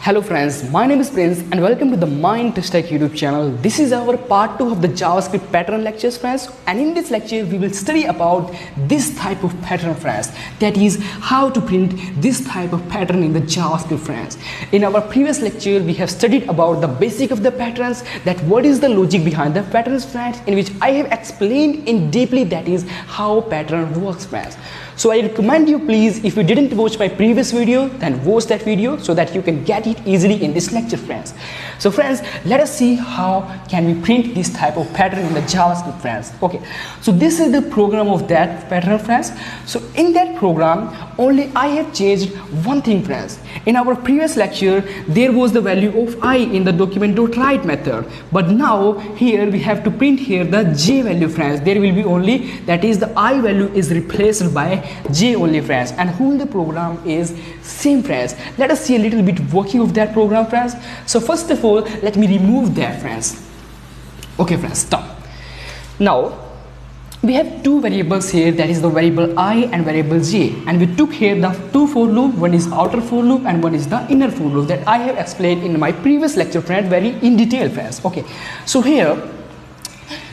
Hello friends, my name is Prince and welcome to the Mind Tech YouTube channel. This is our part 2 of the JavaScript pattern lectures friends, and in this lecture we will study about this type of pattern friends, that is how to print this type of pattern in the JavaScript friends. In our previous lecture we have studied about the basic of the patterns, that what is the logic behind the patterns friends, in which I have explained in deeply that is how pattern works friends. So I recommend you, please, if you didn't watch my previous video, then watch that video so that you can get it easily in this lecture friends. So friends, let us see how can we print this type of pattern in the JavaScript friends. Okay, so this is the program of that pattern friends. So in that program only I have changed one thing friends. In our previous lecture there was the value of I in the document.write method, but now here we have to print here the j value friends. There will be only, that is the I value is replaced by j only friends, and whole the program is same friends. Let us see a little bit working of that program friends. So first of all let me remove that friends. Okay friends, stop. Now we have two variables here, that is the variable I and variable j, and we took here the two for loop. One is outer for loop and one is the inner for loop, that I have explained in my previous lecture friend very in detail friends. Okay, so here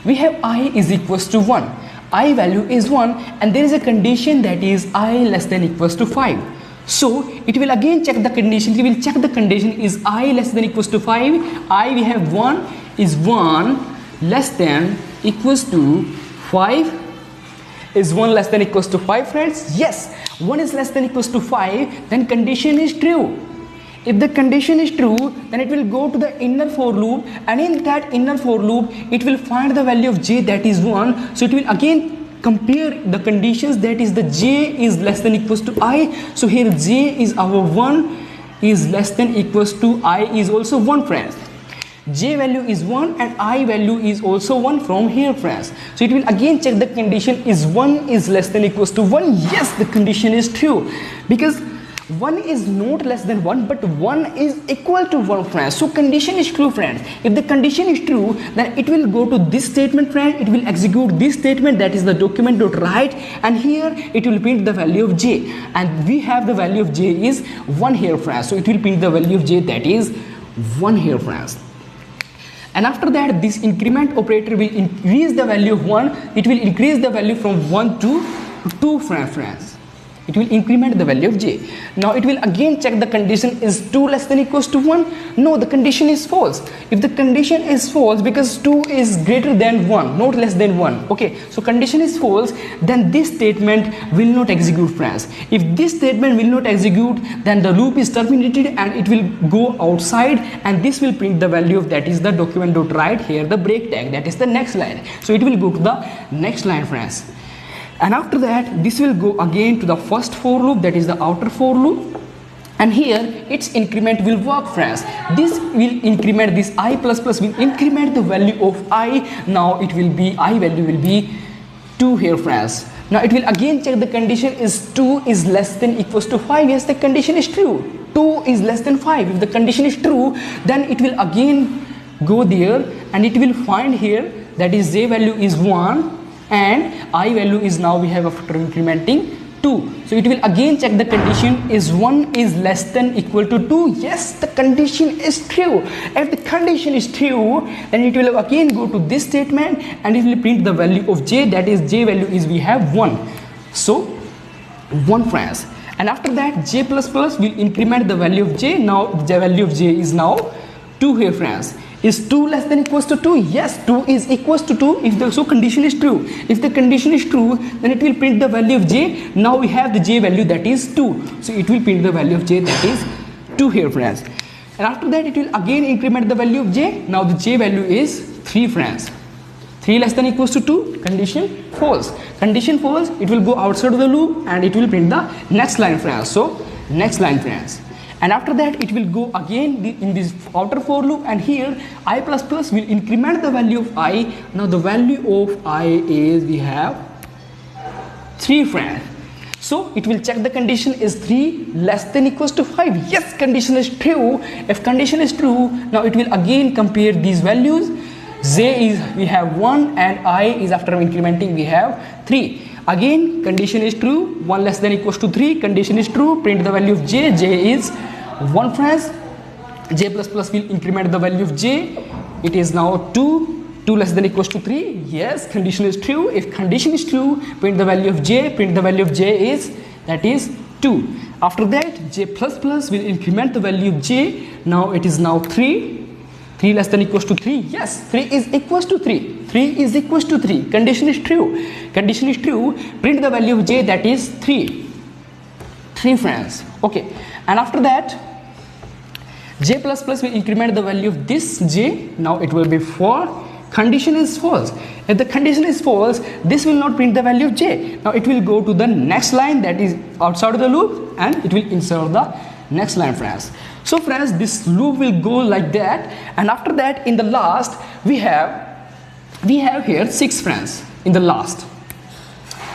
we have I is equals to 1, I value is 1, and there is a condition that is I less than equals to 5. So it will again check the condition. It will check the condition is I less than equals to 5. I we have 1 is 1 less than equals to 5. Is 1 less than equals to 5 friends? Yes, 1 is less than equals to 5, then condition is true. If the condition is true, then it will go to the inner for loop, and in that inner for loop it will find the value of j, that is 1. So it will again compare the conditions, that is the j is less than equals to I. So here j is our 1 is less than equals to I is also 1 friends. J value is 1 and I value is also 1 from here friends. So it will again check the condition is 1 is less than equals to 1. Yes, the condition is true, because 1 is not less than 1 but 1 is equal to 1 friends. So condition is true friends. If the condition is true, then it will go to this statement friend, it will execute this statement, that is the document.write, and here it will print the value of j, and we have the value of j is 1 here friends. So it will print the value of j, that is 1 here friends. And after that this increment operator will increase the value of 1. It will increase the value from 1 to 2 friends. It will increment the value of j. Now it will again check the condition is 2 less than equals to 1. No, the condition is false. If the condition is false, because 2 is greater than 1, not less than 1. Okay, so condition is false, then this statement will not execute friends. If this statement will not execute, then the loop is terminated and it will go outside, and this will print the value of, that is the document.write, here the break tag, that is the next line. So it will go to the next line friends. And after that this will go again to the first for loop, that is the outer for loop, and here its increment will work friends. This will increment, this I plus plus will increment the value of I. Now it will be, I value will be 2 here friends. Now it will again check the condition is 2 is less than equals to 5. Yes, the condition is true, 2 is less than 5. If the condition is true, then it will again go there and it will find here, that is j value is 1 and I value is, now we have after incrementing 2. So it will again check the condition is 1 is less than equal to 2. Yes, the condition is true. If the condition is true, then it will again go to this statement and it will print the value of j, that is j value is, we have 1. So 1 friends. And after that j plus plus will increment the value of j. Now the value of j is now 2 here friends. Is 2 less than equals to 2? Yes, 2 is equals to 2 if the so condition is true. If the condition is true, then it will print the value of j. Now we have the j value, that is 2. So it will print the value of j, that is 2 here friends. And after that it will again increment the value of j. Now the j value is 3 friends. 3 less than equals to 2, condition false. Condition false, it will go outside of the loop and it will print the next line friends. So next line friends. And after that it will go again in this outer for loop, and here I plus plus will increment the value of I. Now the value of I is, we have 3 friends. So it will check the condition is 3 less than equals to 5. Yes, condition is true. If condition is true, now it will again compare these values. J is, we have 1 and I is, after incrementing we have 3. Again condition is true, 1 less than equals to 3, condition is true, print the value of j, j is 1 friends. j plus plus will increment the value of j. It is now 2 less than equals to 3. Yes, condition is true. If condition is true, print the value of j. Print the value of j is, that is 2. After that, j plus plus will increment the value of j. Now it is now 3 less than equals to 3. Yes, 3 is equals to 3. 3 is equals to 3. Condition is true. Condition is true. Print the value of j, that is 3. 3 friends. Okay. And after that, j plus plus will increment the value of this j. Now it will be 4. Condition is false. If the condition is false, this will not print the value of j. Now it will go to the next line, that is outside of the loop, and it will insert the next line, friends. So friends, this loop will go like that, and after that, in the last, we have here 6 friends. In the last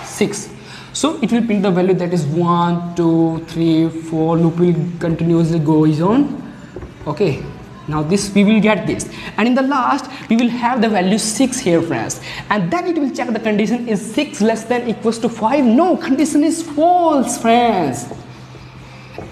6, so it will print the value, that is 1 2 3 4. Loop will continuously go on. Okay, now this we will get this, and in the last we will have the value 6 here, friends, and then it will check the condition is 6 less than equals to 5. No, condition is false, friends.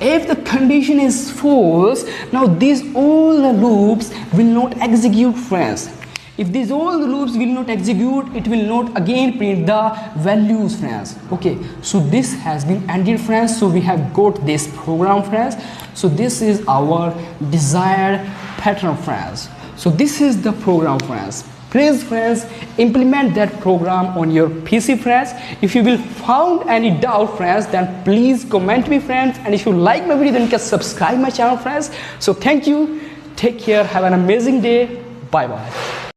If the condition is false, now these all the loops will not execute, friends. If these all the loops will not execute, it will not again print the values, friends. Okay, so this has been ended, friends. So we have got this program, friends. So this is our desired pattern, friends. So this is the program, friends. Please, friends, implement that program on your PC, friends. If you will found any doubt, friends, then please comment me, friends. And if you like my video, then you can subscribe my channel, friends. So thank you. Take care. Have an amazing day. Bye bye.